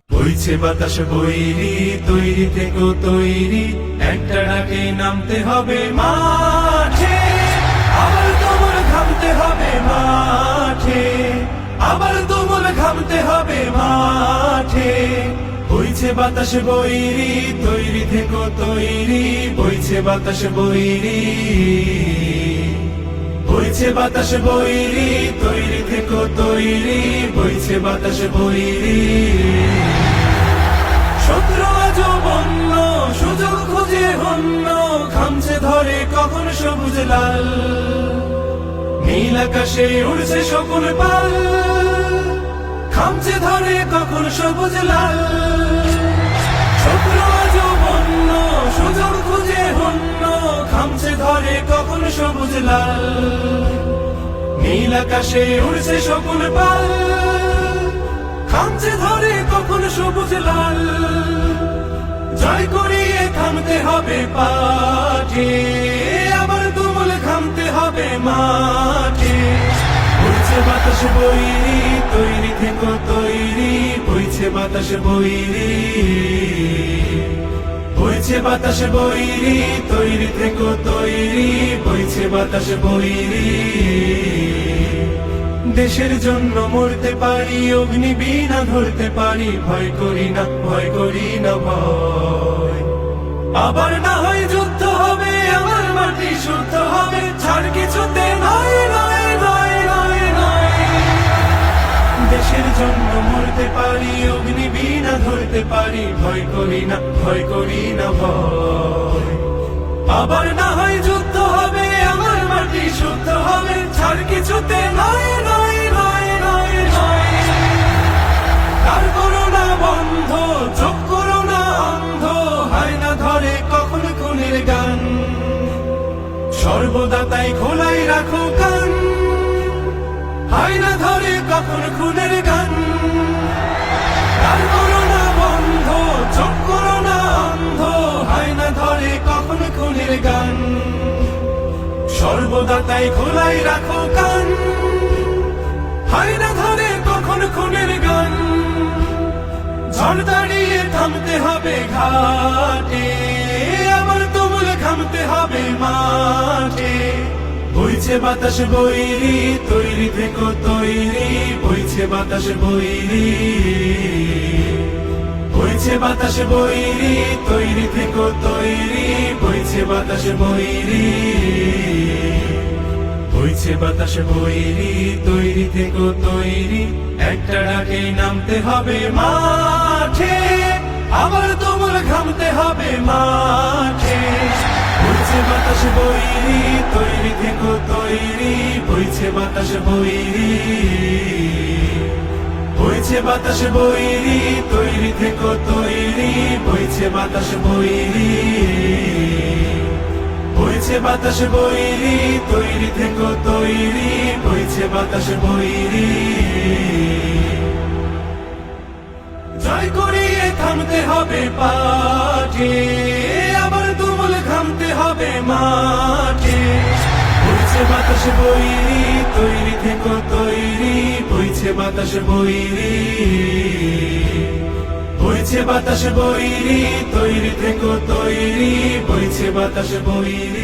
বইছে বাতাস বৈরি, তৈরি থেকো তৈরি, একটা ডাকে নামতে হবে মাঠে। আবার তোমার ঘামতে হবে মাঠে, আবার তোমার ঘামতে হবে মাঠে। বইছে বাতাস বৈরি, তৈরি থেকো তৈরি, বইছে বাতাস বৈরি, বইছে বাতাস বৈরি, তৈরি থেকো তৈরি, বইছে বাতাস বৈরি। শত্রু আজও বন্য, সুযোগ খুঁজে হন্য, খামছে ধরে কখন সবুজ লাল। নীল আকাশে উড়ছে সকল পাল, খামছে ধরে কখন সবুজ লাল। শত্রু আজও বন্য, সুযোগ খুঁজে হন্য, খামছে ধরে কখন সবুজ লাল। নীল আকাশে উড়ছে সকল পাল, খামছে ধরে কখন সবুজ লাল। জয় করিয়ে থামতে হবে পাঠে, আবার তুমুল ঘামতে হবে মাঠে। বইছে বাতাস বৈরি, তৈরি থেকো তৈরি, বইছে বাতাস বৈরি, বইছে বাতাস বৈরি, তৈরি থেকো তৈরি, বইছে বাতাস বৈরি। দেশের জন্য মরতে পারি, অগ্নি বিনা ধরতে পারি, ভয় করি না, ভয় করি না ভয়। আবার না হয় যুদ্ধ হবে, আমার মাটি শুদ্ধ হবে, ছাড় কিছুতে নয় নয় নয় নয় নয়। দেশের জন্য মরতে পারি, অগ্নি বিনা ধরতে পারি, ভয় করি না, ভয় করি না ভয়। আবার না হয় যুদ্ধ হবে, আমার মাটি শুদ্ধ হবে, ছাড় কিছুতে নয় নয় নয় নয় নয়। তার করো না বন্ধ, চোখ করো না অন্ধ, হয় না ধরে কখন খুনের গান। সর্বদা তাই খোলাই রাখো কান, হয় না ধরে কখন খুনের গান। তার করো না বন্ধ, চোখ করো না অন্ধ, হয় না ধরে কখন খুনের গান। সর্বদা তাই খোলাই রাখো কান, হয় না ধরে কখন খুনের গান। ঝড় দাঁড়িয়ে থামতে হবে ঘাটে, আবার তুমুল ঘামতে হবে মাঠে। বইছে বাতাস বৈরি, তৈরি থেকো তৈরি, বইছে বাতাস বৈরি, বইছে বাতাস বৈরি, তৈরি থেকো তৈরি, বইছে বাতাস বৈরি, বইছে বাতাস বৈরি, তৈরি থেকো তৈরি, একটা ডাকে নামতে হবে মাঠে। আবার তুমুল ঘামতে হবে মাঠে। বইছে বাতাস বৈরি, তৈরি থেকো তৈরি, বইছে বাতাস বৈরি, বইছে বাতাস বৈরি, তৈরি থেকো তৈরি, বইছে বাতাস বৈরি, বইছে বাতাস বৈরি, তৈরি থেকো তৈরি, বইছে বাতাস বৈরি। জয় করিয়ে থামতে হবে পাঠে, আবার তুমুল ঘামতে হবে মাঠে। বইছে বাতাস বৈরি, তৈরি থেকো তৈরি, বইছে বাতাস বৈরি, বইছে বাতাস বৈরি, তৈরি থেকো তৈরি, বইছে বাতাস বৈরি।